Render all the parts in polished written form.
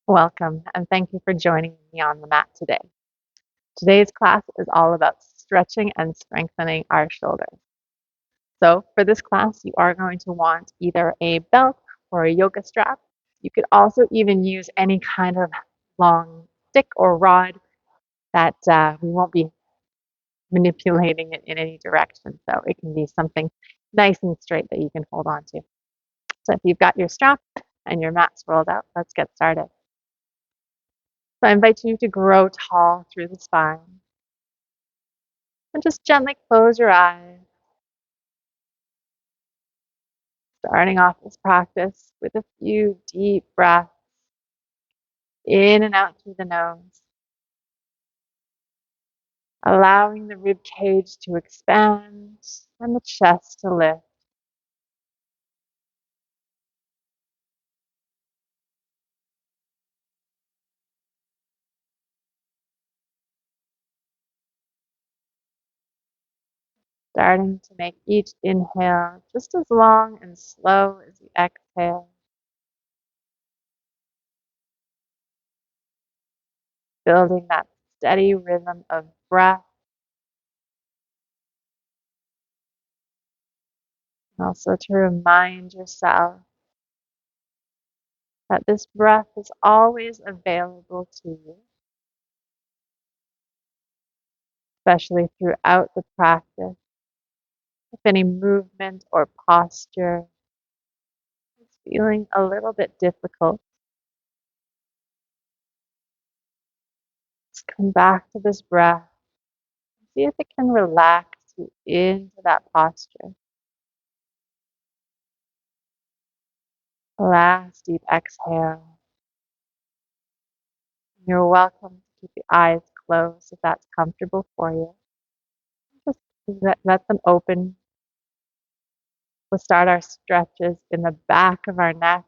Welcome, and thank you for joining me on the mat today. Today's class is all about stretching and strengthening our shoulders. So, for this class, you are going to want either a belt or a yoga strap. You could also even use any kind of long stick or rod that we won't be manipulating it in any direction. So, it can be something nice and straight that you can hold on to. So, if you've got your strap and your mats rolled out, let's get started. So, I invite you to grow tall through the spine. And just gently close your eyes, starting off this practice with a few deep breaths in and out through the nose, allowing the rib cage to expand and the chest to lift. Starting to make each inhale just as long and slow as you exhale, building that steady rhythm of breath. And also to remind yourself that this breath is always available to you, especially throughout the practice. If any movement or posture is feeling a little bit difficult, just come back to this breath and see if it can relax you into that posture. Last deep exhale. You're welcome to keep your eyes closed if that's comfortable for you. Just let them open. We'll start our stretches in the back of our neck,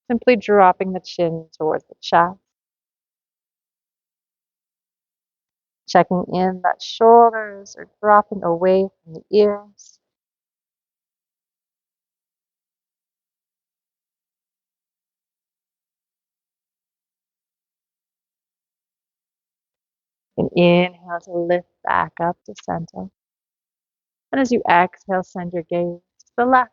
simply dropping the chin towards the chest. Checking in that shoulders are dropping away from the ears. And inhale to lift back up to center. And as you exhale, send your gaze to the left.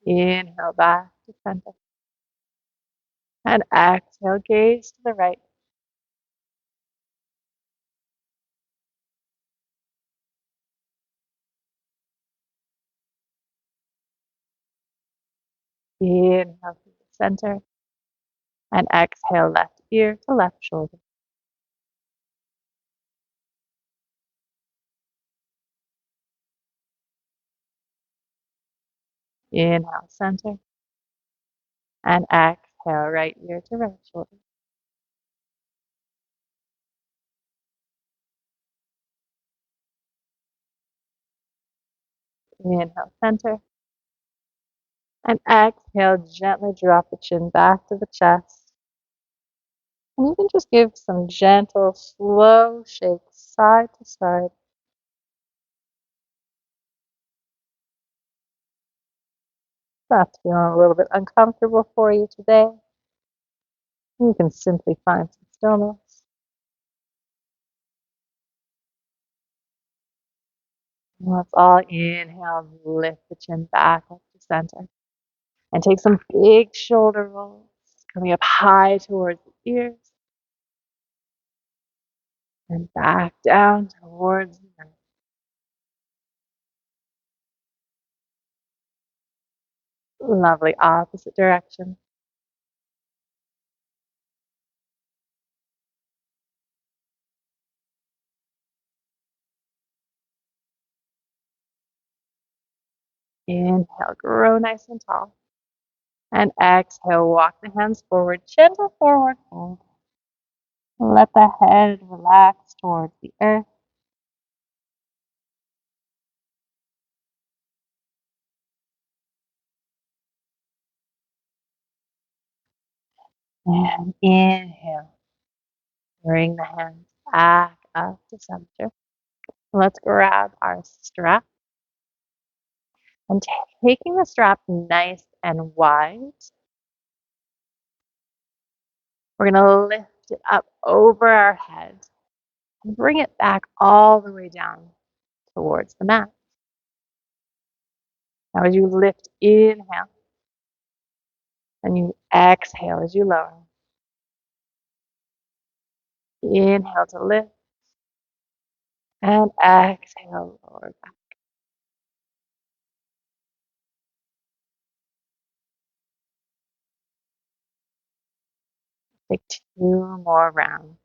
Inhale back to center. And exhale, gaze to the right. Inhale to the center. And exhale, left ear to left shoulder. Inhale, center. And exhale, right ear to right shoulder. Inhale, center. And exhale, gently drop the chin back to the chest. And you can just give some gentle, slow shakes side to side. That's feeling a little bit uncomfortable for you today. You can simply find some stillness. And let's all inhale, lift the chin back up to center. And take some big shoulder rolls, coming up high towards the ears. And back down towards the earth. Lovely, opposite direction. Inhale, grow nice and tall. And exhale, walk the hands forward, gentle forward fold. Let the head relax towards the earth. And inhale, bring the hands back up to center. Let's grab our strap and taking the strap nice and wide, we're going to lift it up over our head and bring it back all the way down towards the mat. Now as you lift, inhale, and you exhale as you lower. Inhale to lift, and exhale, lower back. Take 2 more rounds.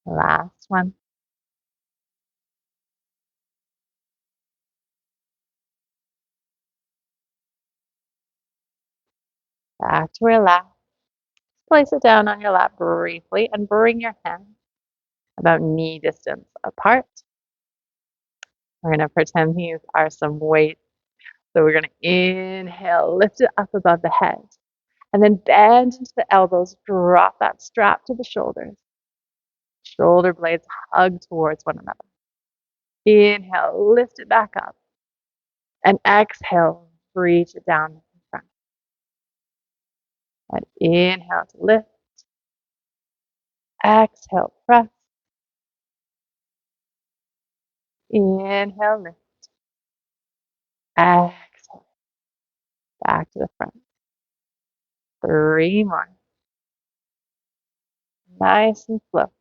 Last one. Back to relax. Place it down on your lap briefly and bring your hands about knee distance apart. We're going to pretend these are some weights. So we're going to inhale, lift it up above the head, and then bend into the elbows, drop that strap to the shoulders. Shoulder blades hug towards one another. Inhale, lift it back up. And exhale, reach it down in front. And inhale to lift. Exhale, press. Inhale, lift. Exhale, back to the front. 3 more. Nice and slow.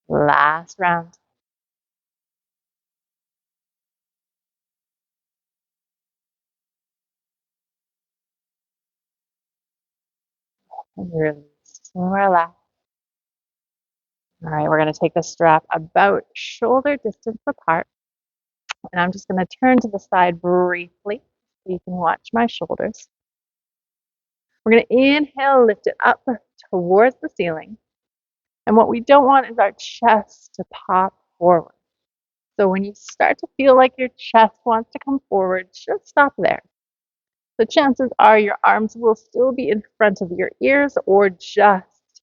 Last round. And release. Relax. All right, we're going to take the strap about shoulder distance apart. And I'm just going to turn to the side briefly so you can watch my shoulders. We're going to inhale, lift it up towards the ceiling. And what we don't want is our chest to pop forward. So when you start to feel like your chest wants to come forward, just stop there. The chances are your arms will still be in front of your ears or just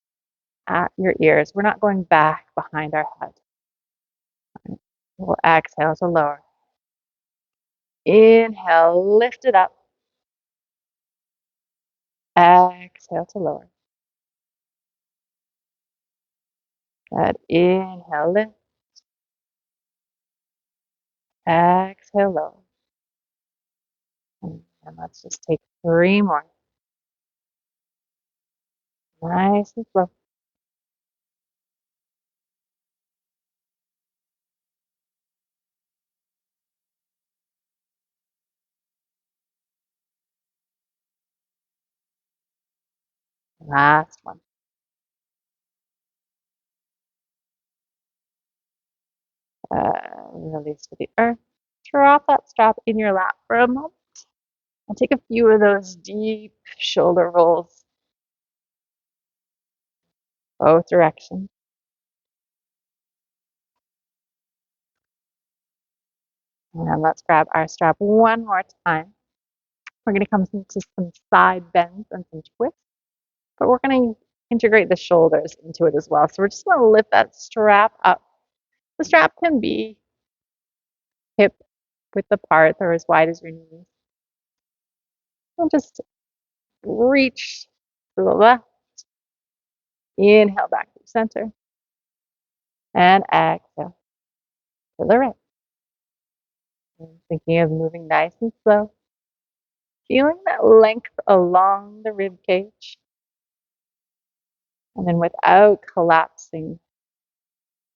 at your ears. We're not going back behind our head. We'll exhale to lower. Inhale, lift it up. Exhale to lower. Good. Inhale, lift. Exhale, lower. And let's just take 3 more. Nice and slow. Last one. Release to the earth. Drop that strap in your lap for a moment. And take a few of those deep shoulder rolls, both directions. And let's grab our strap one more time. We're going to come into some side bends and some twists, but we're going to integrate the shoulders into it as well. So we're just going to lift that strap up. The strap can be hip width apart or as wide as your knees. And just reach to the left. Inhale back to the center. And exhale to the right. And thinking of moving nice and slow. Feeling that length along the rib cage. And then without collapsing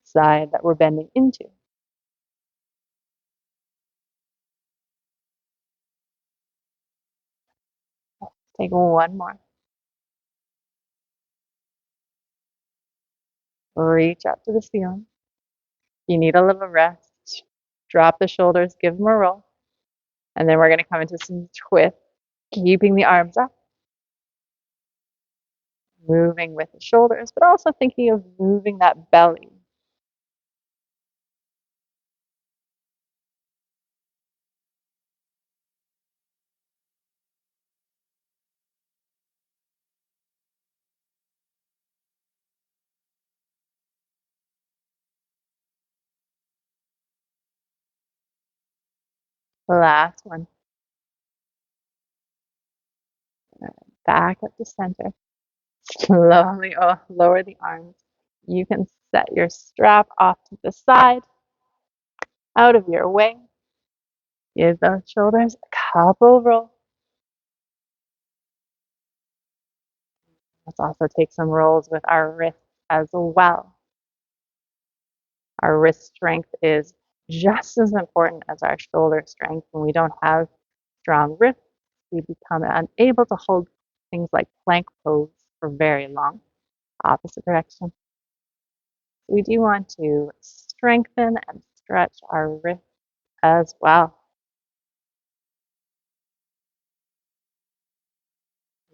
side that we're bending into. Take one more. Reach up to the ceiling. you need a little rest, drop the shoulders, give them a roll. And then we're going to come into some twist, keeping the arms up, moving with the shoulders, but also thinking of moving that belly. Last one. Back up to center. Slowly lower the arms. You can set your strap off to the side, out of your way. Give those shoulders a couple rolls. Let's also take some rolls with our wrists as well. Our wrist strength is just as important as our shoulder strength. When we don't have strong wrists, we become unable to hold things like plank pose for very long. Opposite direction. We do want to strengthen and stretch our wrists as well.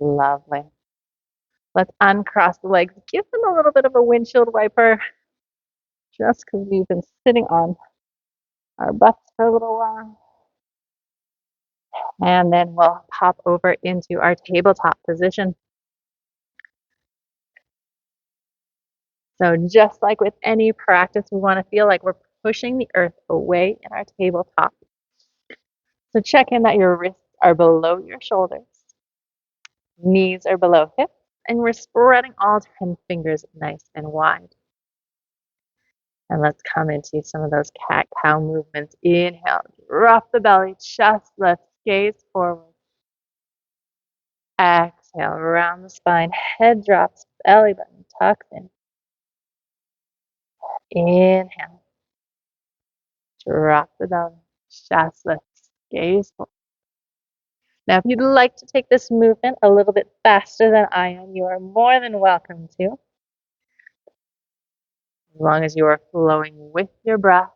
Lovely. Let's uncross the legs. Give them a little bit of a windshield wiper just because we've been sitting on our butts for a little while. And then we'll pop over into our tabletop position. So just like with any practice, we want to feel like we're pushing the earth away in our tabletop. So check in that your wrists are below your shoulders, knees are below hips, and we're spreading all 10 fingers nice and wide. And let's come into some of those cat-cow movements. Inhale, drop the belly, chest lifts, gaze forward. Exhale, round the spine, head drops, belly button tucks in. Inhale, drop the belly, chest lifts, gaze forward. Now, if you'd like to take this movement a little bit faster than I am, you are more than welcome to, as long as you are flowing with your breath.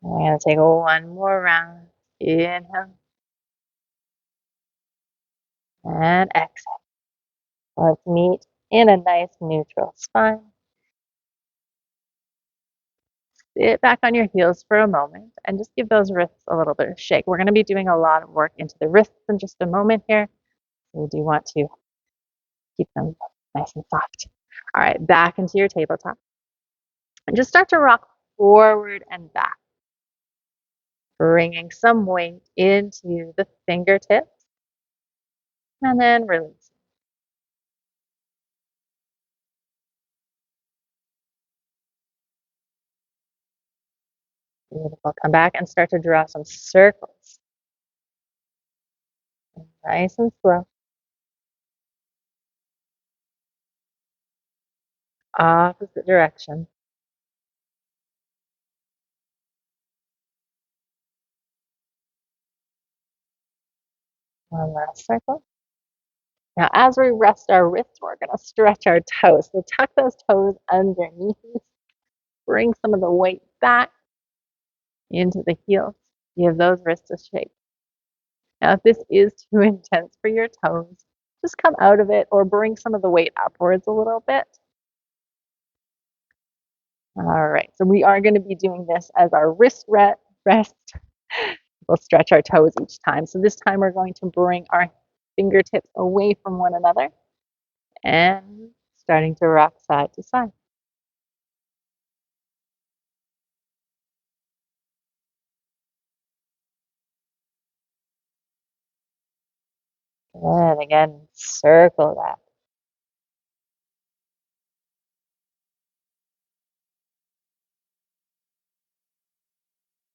We're going to take one more round. Inhale and exhale. Let's meet in a nice neutral spine. Sit back on your heels for a moment and just give those wrists a little bit of shake. We're going to be doing a lot of work into the wrists in just a moment here. So we do want to keep them nice and soft. All right, back into your tabletop. And just start to rock forward and back, bringing some weight into the fingertips and then release. Beautiful. Come back and start to draw some circles. Nice and slow. Opposite direction. One last circle. Now, as we rest our wrists, we're going to stretch our toes. So tuck those toes underneath you. Bring some of the weight back into the heels. Give those wrists a shake. Now, if this is too intense for your toes, just come out of it or bring some of the weight upwards a little bit. All right, so we are going to be doing this as our wrist rest. We'll stretch our toes each time. So this time we're going to bring our fingertips away from one another and starting to rock side to side. And again, circle that.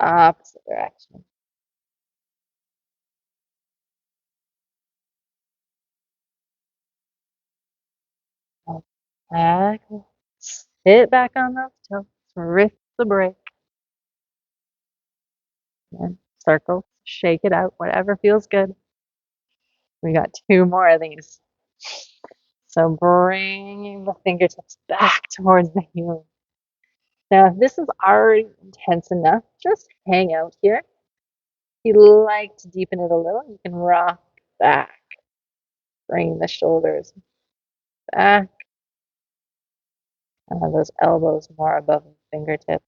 Opposite direction. Back. Sit back on those toes. Wrist the break. And circle. Shake it out. Whatever feels good. We got two more of these. So bringing the fingertips back towards the heel. Now, if this is already intense enough, just hang out here. If you like to deepen it a little, you can rock back, bring the shoulders back, and those elbows more above the fingertips.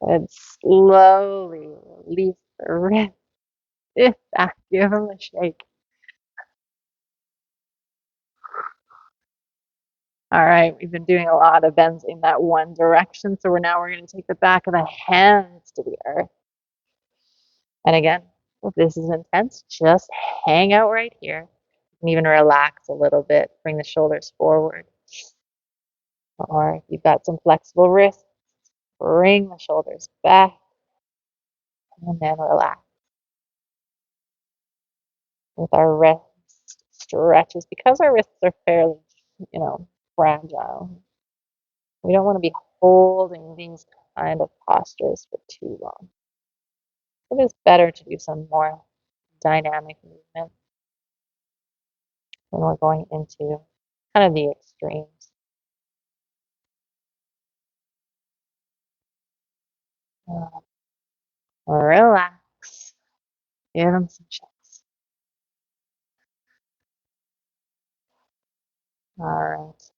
And slowly release the wrist. If that, give them a shake. All right, we've been doing a lot of bends in that one direction, so we're going to take the back of the hands to the earth. And again, if this is intense, just hang out right here. You can even relax a little bit, bring the shoulders forward. Or if you've got some flexible wrists, bring the shoulders back and then relax. With our wrist stretches, because our wrists are fairly, fragile, we don't want to be holding these kind of postures for too long. It is better to do some more dynamic movement when we're going into kind of the extremes. Relax. Give them some shakes. All right.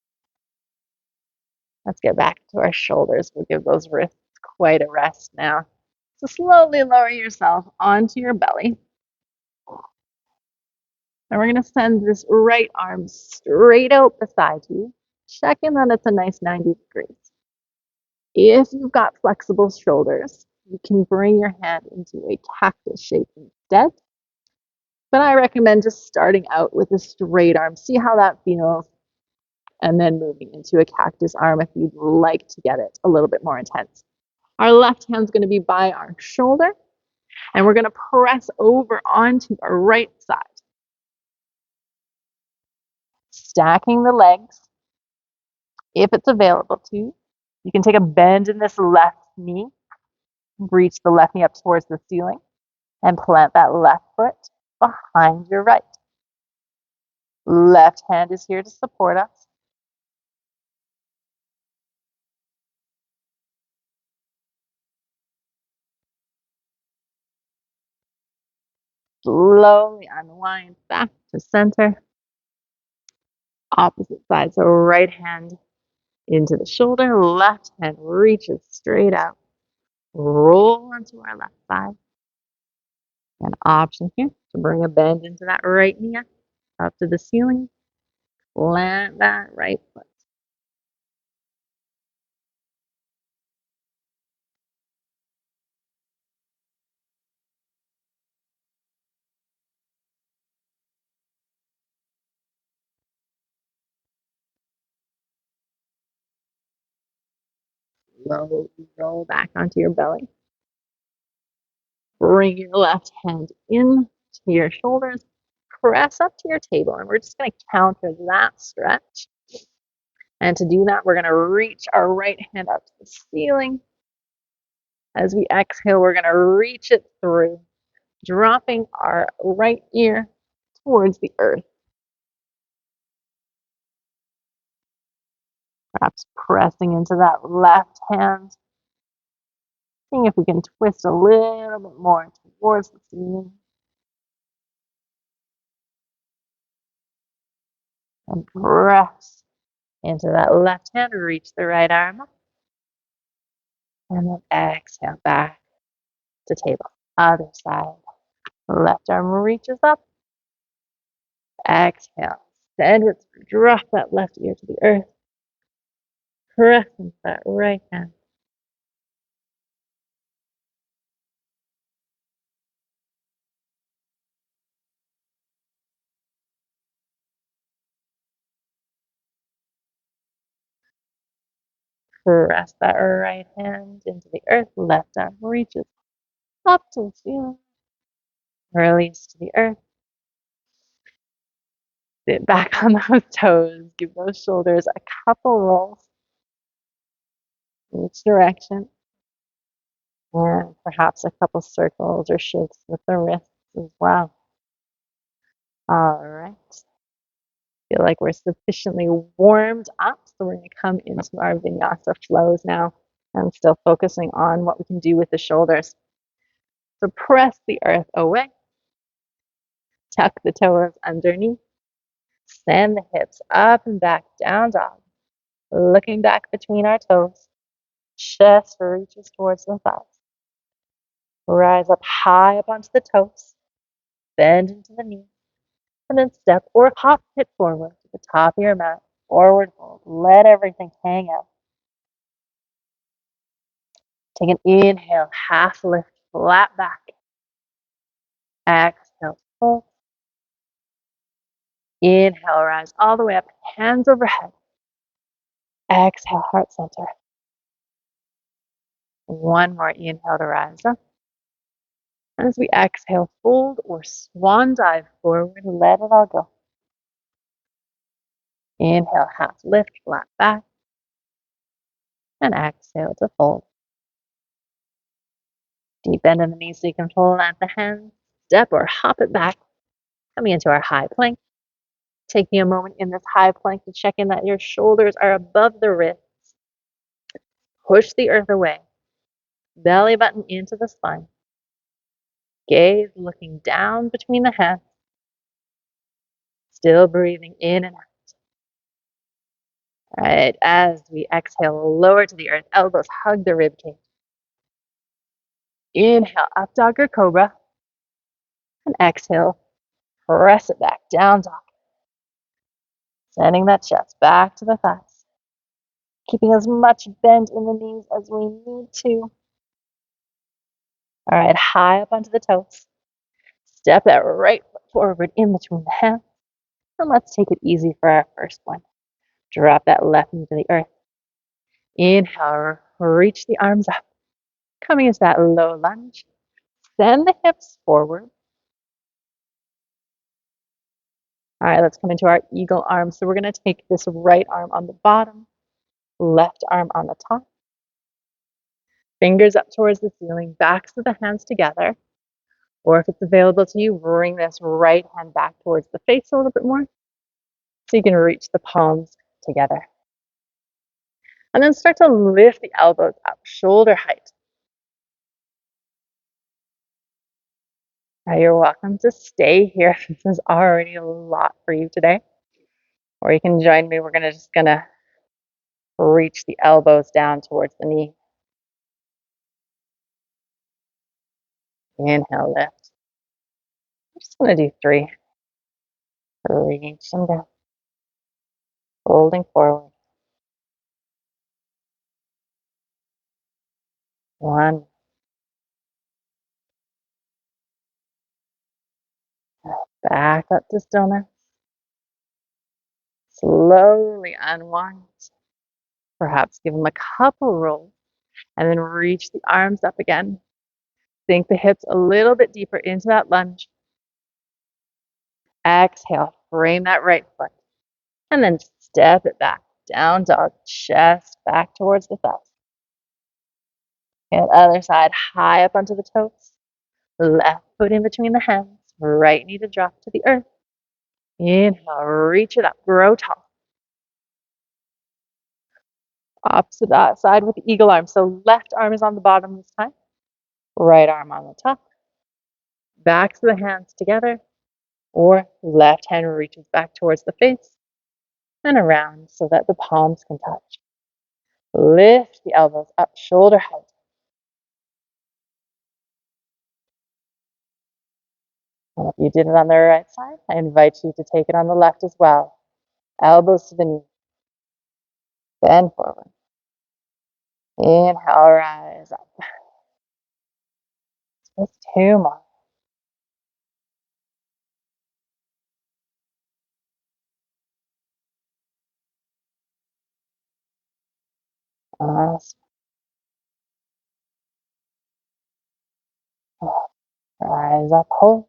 Let's get back to our shoulders. We'll give those wrists quite a rest now. So slowly lower yourself onto your belly. And we're going to send this right arm straight out beside you. Check in that it's a nice 90 degrees. If you've got flexible shoulders, you can bring your hand into a cactus shape instead. But I recommend just starting out with a straight arm. See how that feels. And then moving into a cactus arm if you'd like to get it a little bit more intense. Our left hand's going to be by our shoulder. And we're going to press over onto our right side. Stacking the legs. If it's available to you, you can take a bend in this left knee. Reach the left knee up towards the ceiling. And plant that left foot behind your right. Left hand is here to support us. Slowly unwind back to center. Opposite side, so right hand into the shoulder, left hand reaches straight out. Roll onto our left side. An option here to bring a bend into that right knee up to the ceiling. Plant that right foot. Slowly roll back onto your belly. Bring your left hand in to your shoulders. Press up to your table, and we're just going to counter that stretch. And to do that, we're going to reach our right hand up to the ceiling. As we exhale, we're going to reach it through, dropping our right ear towards the earth. Perhaps pressing into that left hand. Seeing if we can twist a little bit more towards the ceiling. And press into that left hand, reach the right arm up. And then exhale back to table. Other side. Left arm reaches up. Exhale. Send it through. Drop that left ear to the earth. Press into that right hand. Press that right hand into the earth. Left arm reaches up to the ceiling. Release to the earth. Sit back on those toes. Give those shoulders a couple rolls in each direction. And perhaps a couple circles or shakes with the wrists as well. All right. Feel like we're sufficiently warmed up, so we're going to come into our vinyasa flows now and still focusing on what we can do with the shoulders. So press the earth away, tuck the toes underneath, send the hips up and back, down dog. Looking back between our toes, chest reaches towards the thighs. Rise up high up onto the toes, bend into the knees, and then step or hop hip forward to the top of your mat. Forward fold. Let everything hang out. Take an inhale, half lift, flat back. Exhale, fold. Inhale, rise all the way up, hands overhead. Exhale, heart center. One more inhale to rise up. And as we exhale, fold or swan dive forward, let it all go. Inhale, half lift, flat back. And exhale to fold. Deep bend in the knees so you can plant the hands. Step or hop it back. Coming into our high plank. Taking a moment in this high plank to check in that your shoulders are above the wrists. Push the earth away. Belly button into the spine. Gaze looking down between the hands. Still breathing in and out. All right, as we exhale, lower to the earth, elbows hug the rib cage. Inhale, up dog or cobra. And exhale, press it back, down dog. Sending that chest back to the thighs. Keeping as much bend in the knees as we need to. All right, high up onto the toes. Step that right foot forward in between the hands. And let's take it easy for our first one. Drop that left knee to the earth. Inhale, reach the arms up. Coming into that low lunge. Send the hips forward. All right, let's come into our eagle arm. So we're going to take this right arm on the bottom, left arm on the top. Fingers up towards the ceiling, backs of the hands together. Or if it's available to you, bring this right hand back towards the face a little bit more so you can reach the palms together. And then start to lift the elbows up, shoulder height. Now you're welcome to stay here. This is already a lot for you today. Or you can join me. We're just gonna reach the elbows down towards the knee. Inhale, lift. I'm just gonna do 3. Reach them down. Folding forward. 1. Back up to stillness. Slowly unwind. Perhaps give them a couple rolls and then reach the arms up again. Sink the hips a little bit deeper into that lunge. Exhale, frame that right foot. And then step it back. Down dog, chest back towards the thighs. And other side, high up onto the toes. Left foot in between the hands. Right knee to drop to the earth. Inhale, reach it up, grow tall. Opposite side with the eagle arm. So left arm is on the bottom this time. Right arm on the top. Backs of the hands together. Or left hand reaches back towards the face and around so that the palms can touch. Lift the elbows up, shoulder height. And if you did it on the right side, I invite you to take it on the left as well. Elbows to the knee. Bend forward. Inhale, rise up. Just 2 more. Last. Rise up, hold.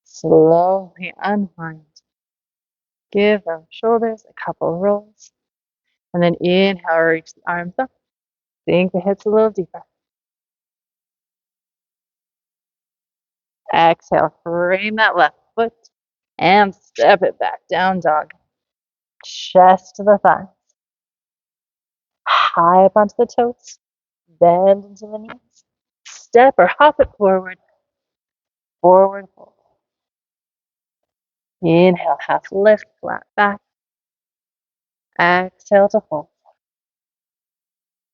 Slowly unwind. Give those shoulders a couple rolls. And then inhale, reach the arms up. Sink the hips a little deeper. Exhale, frame that left foot and step it back down dog. Chest to the thighs. High up onto the toes. Bend into the knees. Step or hop it forward. Forward fold. Inhale, half lift, flat back. Exhale to fold.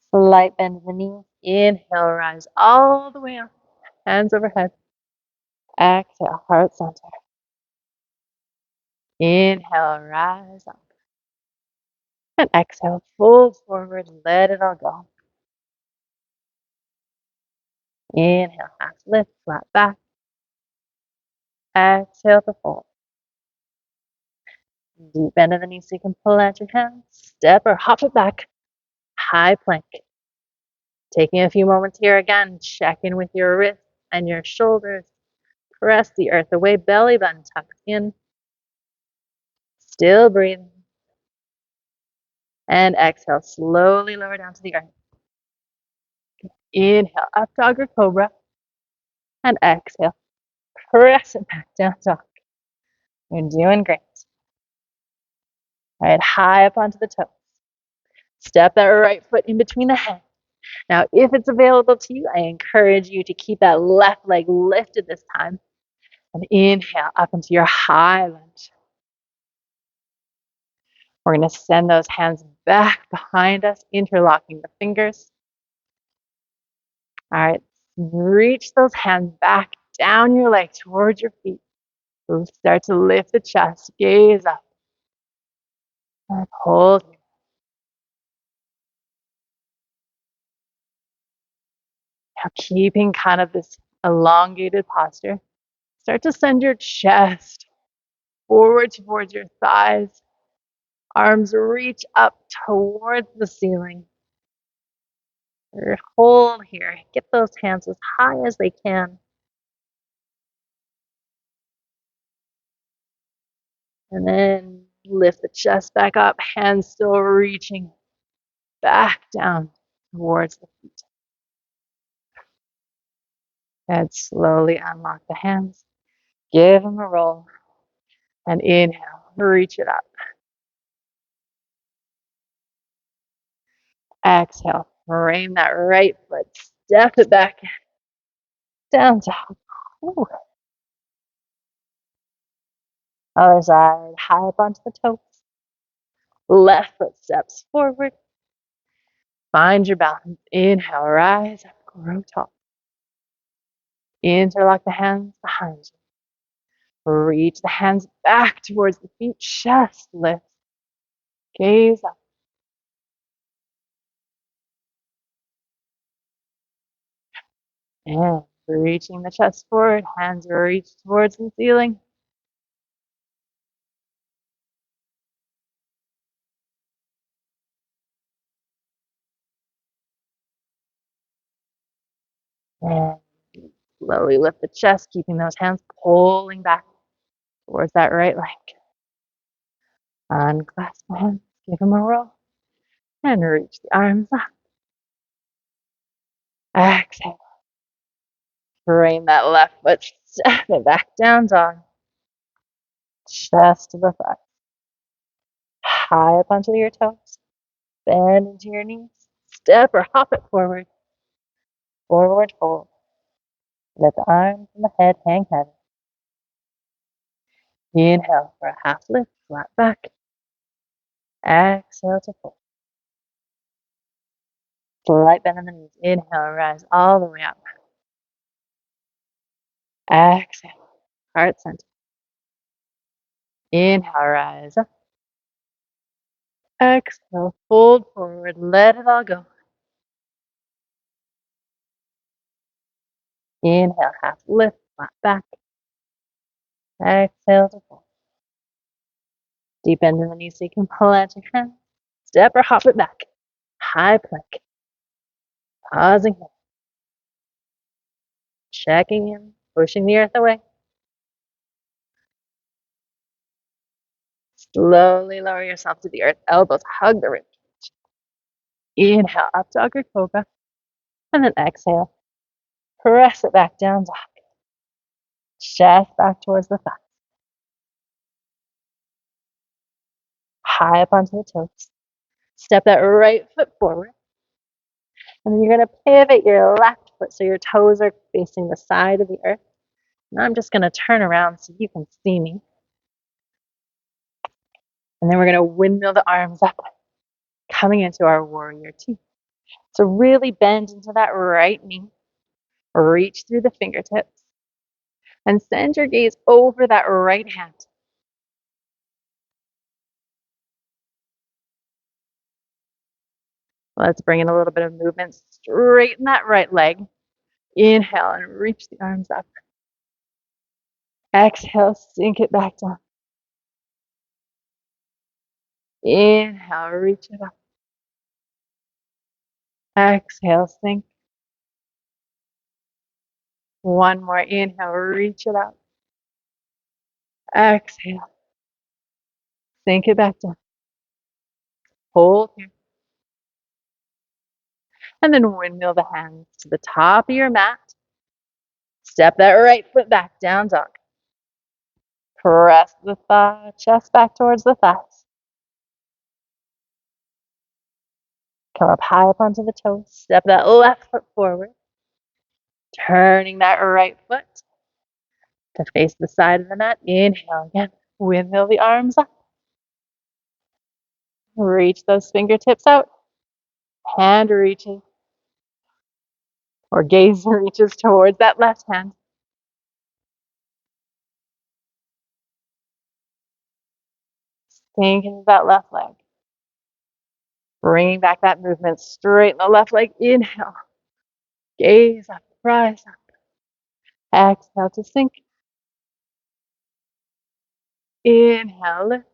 Slight bend in the knees. Inhale, rise all the way up. Hands overhead. Exhale, heart center. Inhale, rise up. And exhale, fold forward, let it all go. Inhale, half lift, flat back. Exhale to fold. Deep bend in the knees so you can plant your hands. Step or hop it back. High plank. Taking a few moments here again, check in with your wrists and your shoulders. Press the earth away, belly button tucked in. Still breathing. And exhale, slowly lower down to the earth. Inhale, up dog or cobra. And exhale, press it back down dog. You're doing great. All right, high up onto the toes. Step that right foot in between the hands. Now, if it's available to you, I encourage you to keep that left leg lifted this time. And inhale up into your high lunge. We're going to send those hands back behind us, interlocking the fingers. All right, reach those hands back down your leg towards your feet. We'll start to lift the chest, gaze up, and hold. Now, keeping kind of this elongated posture, start to send your chest forward towards your thighs. Arms reach up towards the ceiling. Hold here. Get those hands as high as they can. And then lift the chest back up, hands still reaching back down towards the feet. And slowly unlock the hands. Give them a roll. And inhale, reach it up. Exhale, frame that right foot. Step it back down dog. Ooh. Other side, high up onto the toes. Left foot steps forward. Find your balance. Inhale, rise up, grow tall. Interlock the hands behind you. Reach the hands back towards the feet. Chest lift. Gaze up. And reaching the chest forward. Hands reach towards the ceiling. And slowly lift the chest, keeping those hands pulling back towards that right leg. Unclasp the hands, give them a roll, and reach the arms up. Exhale. Frame that left foot, step it back down dog. Chest to the thigh. High up onto your toes. Bend into your knees. Step or hop it forward. Forward fold. Let the arms and the head hang heavy. Inhale for a half lift, flat back. Exhale to fold. Slight bend in the knees. Inhale, rise all the way up. Exhale, heart center. Inhale, rise up. Exhale, fold forward, let it all go. Inhale, half lift, flat back. Exhale to fold. Deep bend in the knees so you can plant your hands. Step or hop it back. High plank. Pausing here. Checking in, pushing the earth away. Slowly lower yourself to the earth. Elbows hug the ribs. Inhale, up dog or cobra. And then exhale. Press it back down dog. chest back towards the thighs. High up onto the toes. Step that right foot forward. And then you're going to pivot your left foot so your toes are facing the side of the earth. And I'm just going to turn around so you can see me. And then we're going to windmill the arms up, coming into our warrior two. So really bend into that right knee. Reach through the fingertips. And send your gaze over that right hand. Let's bring in a little bit of movement. Straighten that right leg. Inhale and reach the arms up. Exhale, sink it back down. Inhale, reach it up. Exhale, sink. One more inhale, reach it up. Exhale, sink it back down. Hold here. And then windmill the hands to the top of your mat. Step that right foot back, down dog. Press the chest back towards the thighs. Come up high up onto the toes. Step that left foot forward. Turning that right foot to face the side of the mat. Inhale again. Windmill the arms up. Reach those fingertips out. Hand reaches or gaze reaches towards that left hand. Sink into that left leg. Bringing back that movement. Straighten the left leg. Inhale. Gaze up. Rise up. Exhale to sink. Inhale. Lift.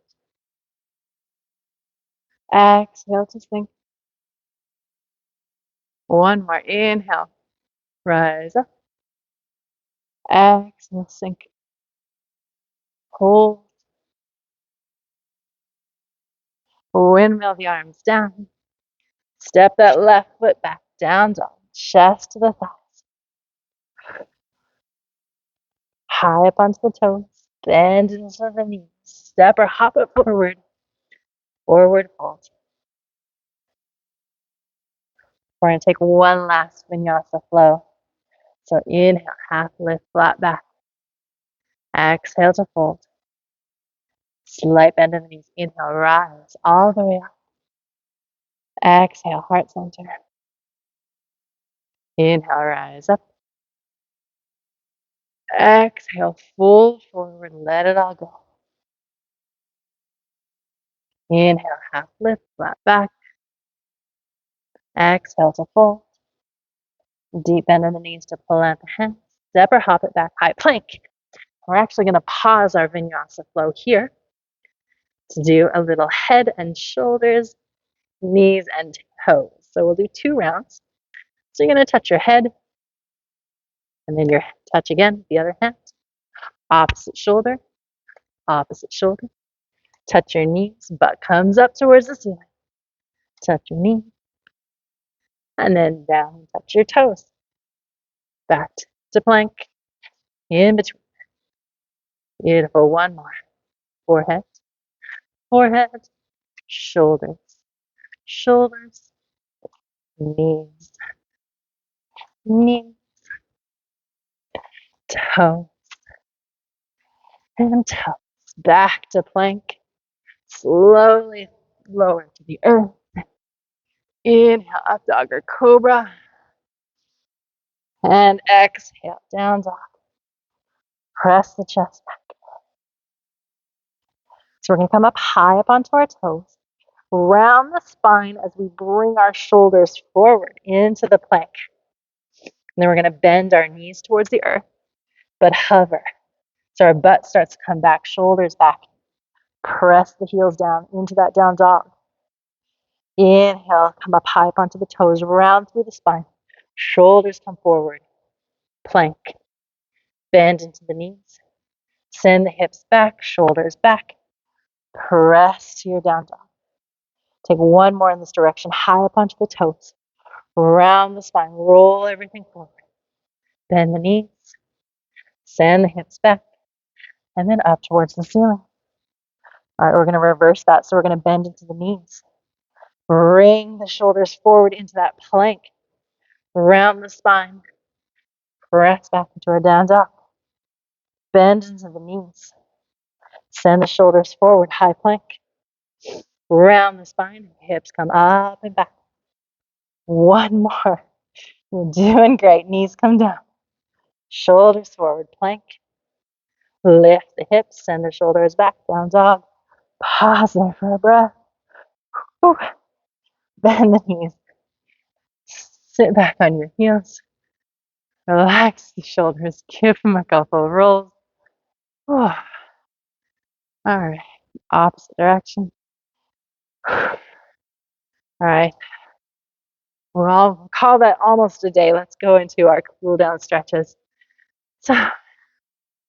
Exhale to sink. One more. Inhale. Rise up. Exhale. Sink. Hold. Windmill the arms down. Step that left foot back. Down dog. Chest to the thighs. High up onto the toes. Bend into the knees. Step or hop it forward. Forward fold. We're going to take one last vinyasa flow. So inhale, half lift, flat back. Exhale to fold. Slight bend in the knees. Inhale, rise all the way up. Exhale, heart center. Inhale, rise up. Exhale, fold forward, let it all go. Inhale, half lift, flat back. Exhale to fold. Deep bend in the knees to plant the hands. Step or hop it back, high plank. We're actually going to pause our vinyasa flow here to do a little head and shoulders, knees and toes. So we'll do 2 rounds. So you're going to touch your head and then your touch again, the other hand. Opposite shoulder, opposite shoulder. Touch your knees, butt comes up towards the ceiling. Touch your knee. And then down, touch your toes. Back to plank. In between. Beautiful. One more. Forehead, forehead, shoulders, shoulders, knees, knees, toes, and toes. Back to plank. Slowly lower to the earth. Inhale, up dog or cobra. And exhale, down dog. Press the chest back. So we're going to come up high up onto our toes. Round the spine as we bring our shoulders forward into the plank. And then we're going to bend our knees towards the earth, but hover. So our butt starts to come back, shoulders back. Press the heels down into that down dog. Inhale, come up high up onto the toes, round through the spine. Shoulders come forward. Plank. Bend into the knees. Send the hips back, shoulders back. Press to your down dog. Take one more in this direction, high up onto the toes. Round the spine, roll everything forward. Bend the knees. Send the hips back and then up towards the ceiling. All right, we're going to reverse that. So we're going to bend into the knees. Bring the shoulders forward into that plank. Round the spine. Press back into a down dog. Bend into the knees. Send the shoulders forward, high plank. Round the spine, hips come up and back. One more. You're doing great. Knees come down. Shoulders forward, plank. Lift the hips, send the shoulders back, down dog. Pause there for a breath. Whew. Bend the knees. Sit back on your heels. Relax the shoulders. Give them a couple of rolls. Whew. All right. Opposite direction. All right. We'll call that almost a day. Let's go into our cool down stretches. So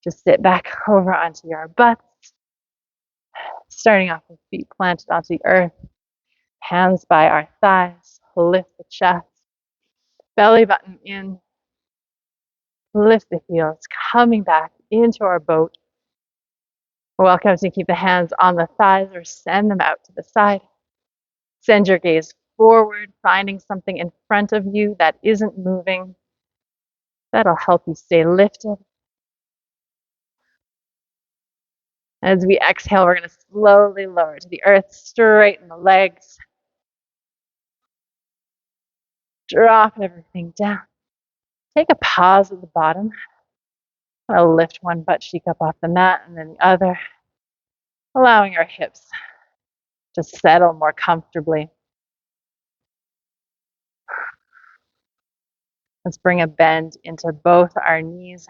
just sit back over onto your butts. Starting off with feet planted onto the earth. Hands by our thighs. Lift the chest. Belly button in. Lift the heels. Coming back into our boat. We're welcome to keep the hands on the thighs or send them out to the side. Send your gaze forward, finding something in front of you that isn't moving. That'll help you stay lifted. As we exhale, we're going to slowly lower to the earth, straighten the legs. Drop everything down. Take a pause at the bottom. I'll lift one butt cheek up off the mat and then the other, allowing our hips to settle more comfortably. Let's bring a bend into both our knees.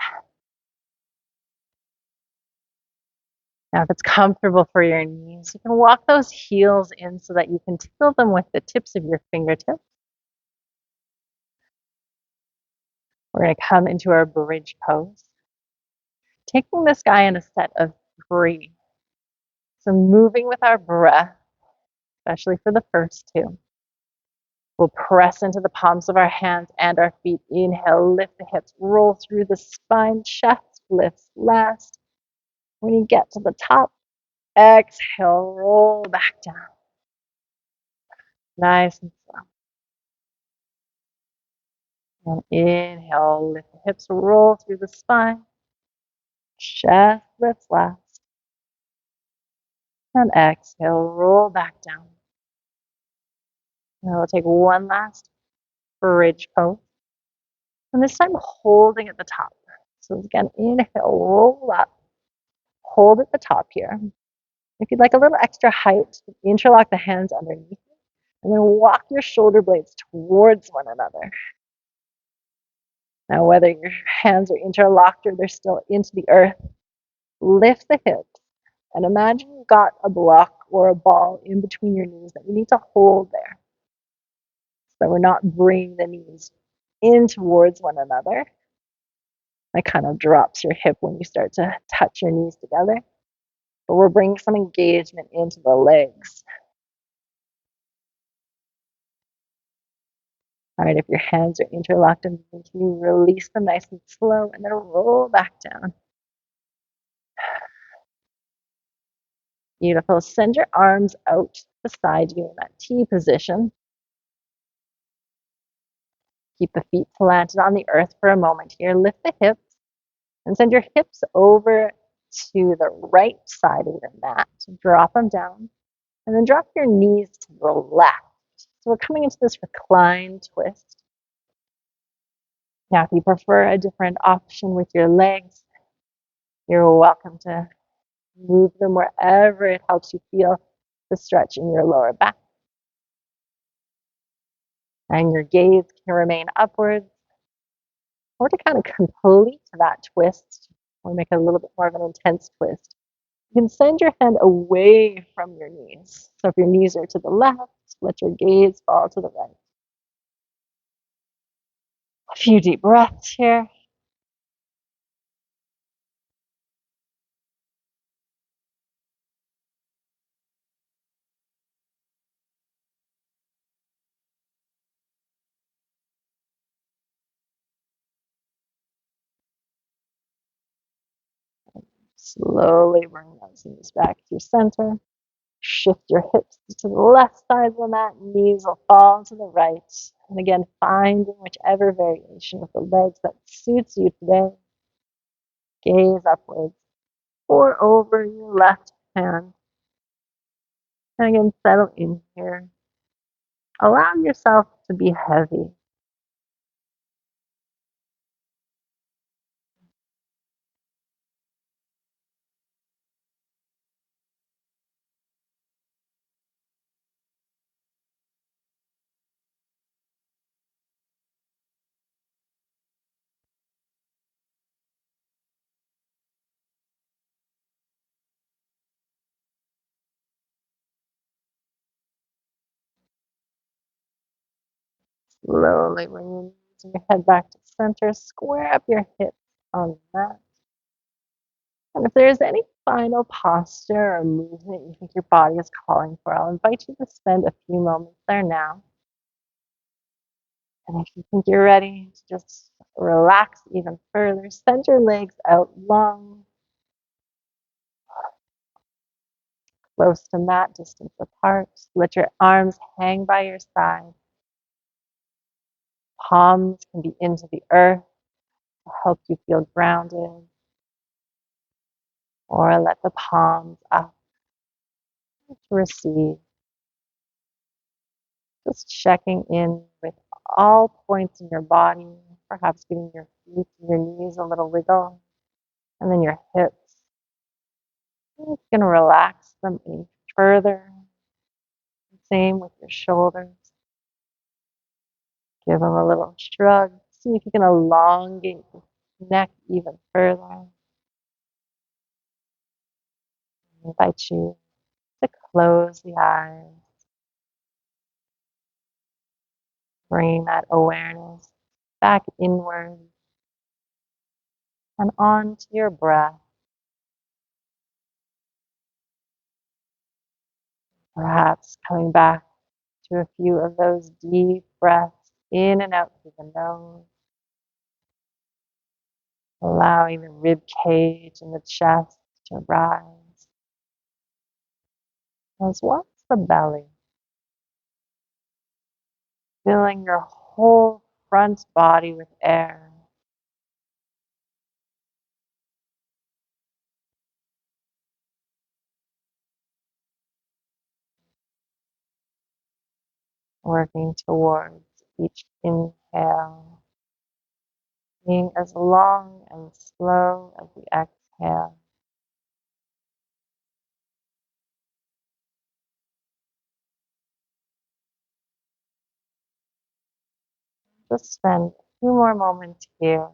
Now, if it's comfortable for your knees, you can walk those heels in so that you can tilt them with the tips of your fingertips. We're going to come into our bridge pose. Taking this guy in a set of 3. So moving with our breath, especially for the first 2. We'll press into the palms of our hands and our feet. Inhale, lift the hips, roll through the spine, chest lifts last. When you get to the top, exhale, roll back down. Nice and slow. And inhale, lift the hips, roll through the spine. Chest lifts last. And exhale, roll back down. Now we'll take one last bridge pose. And this time holding at the top. So again, inhale, roll up. Hold at the top here. If you'd like a little extra height, interlock the hands underneath. And then walk your shoulder blades towards one another. Now, whether your hands are interlocked or they're still into the earth, lift the hips and imagine you've got a block or a ball in between your knees that you need to hold there. So we're not bringing the knees in towards one another. That kind of drops your hip when you start to touch your knees together. But we're bringing some engagement into the legs. All right, if your hands are interlocked underneath you, release them nice and slow and then roll back down. Beautiful. Send your arms out beside you in that T position. Keep the feet planted on the earth for a moment here. Lift the hips and send your hips over to the right side of your mat. Drop them down and then drop your knees to the left. So we're coming into this recline twist. Now, if you prefer a different option with your legs, you're welcome to move them wherever it helps you feel the stretch in your lower back. And your gaze can remain upwards. Or to kind of complete that twist, or make it a little bit more of an intense twist, you can send your hand away from your knees. So if your knees are to the left, let your gaze fall to the right. A few deep breaths here. Slowly bring those knees back to your center. Shift your hips to the left side of the mat. Knees will fall to the right. And again, finding whichever variation of the legs that suits you today. Gaze upwards or over your left hand. And again, settle in here. Allow yourself to be heavy. Slowly bring your knees and your head back to center. Square up your hips on the mat. And if there's any final posture or movement you think your body is calling for, I'll invite you to spend a few moments there now. And if you think you're ready to just relax even further, send your legs out long, close to mat distance apart. Let your arms hang by your side. Palms can be into the earth to help you feel grounded. Or let the palms up to receive. Just checking in with all points in your body, perhaps giving your feet and your knees a little wiggle, and then your hips. You can relax them even further. Same with your shoulders. Give them a little shrug. See if you can elongate the neck even further. I invite you to close the eyes. Bring that awareness back inward and onto your breath. Perhaps coming back to a few of those deep breaths in and out through the nose. Allowing the rib cage and the chest to rise. As well as the belly. Filling your whole front body with air. Working towards each inhale. Being as long and slow as the exhale. Just spend a few more moments here.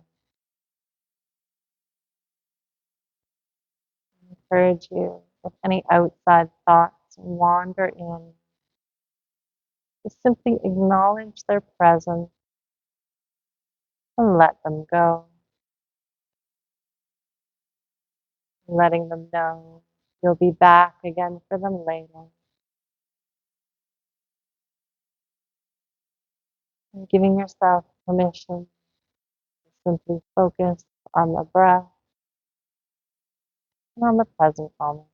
I encourage you, if any outside thoughts wander in, to simply acknowledge their presence and let them go. Letting them know you'll be back again for them later. And giving yourself permission to simply focus on the breath and on the present moment.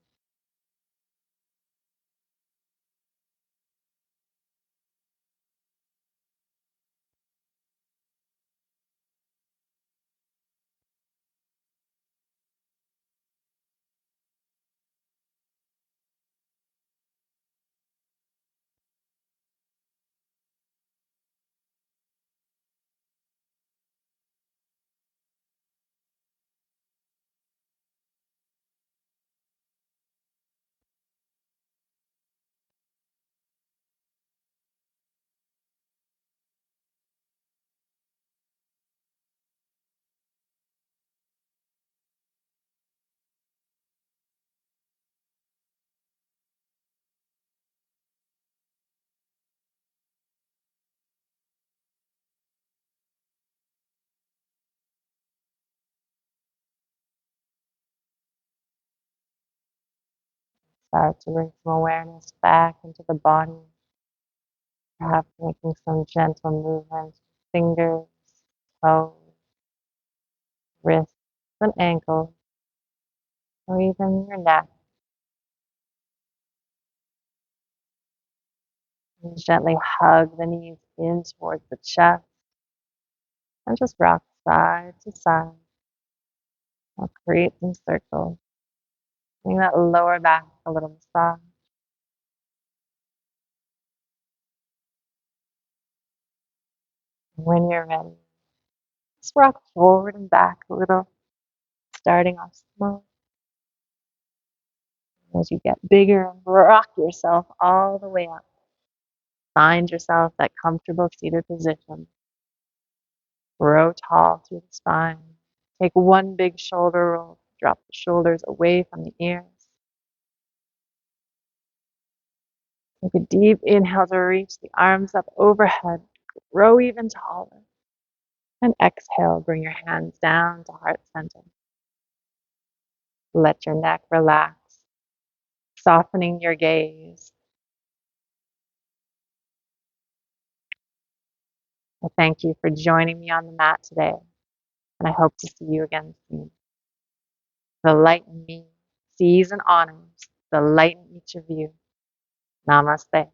Start to bring some awareness back into the body. Perhaps making some gentle movements, fingers, toes, wrists, and ankles. or even your neck. And gently hug the knees in towards the chest and just rock side to side. I'll create some circles. Bring that lower back a little massage. When you're ready, just rock forward and back a little, starting off small. As you get bigger, rock yourself all the way up. Find yourself that comfortable seated position. Grow tall through the spine. Take one big shoulder roll. Drop the shoulders away from the ears. Take a deep inhale to reach the arms up overhead. Grow even taller. And exhale, bring your hands down to heart center. Let your neck relax, softening your gaze. I thank you for joining me on the mat today, and I hope to see you again soon. The light in me sees and honors the light in each of you. Namaste.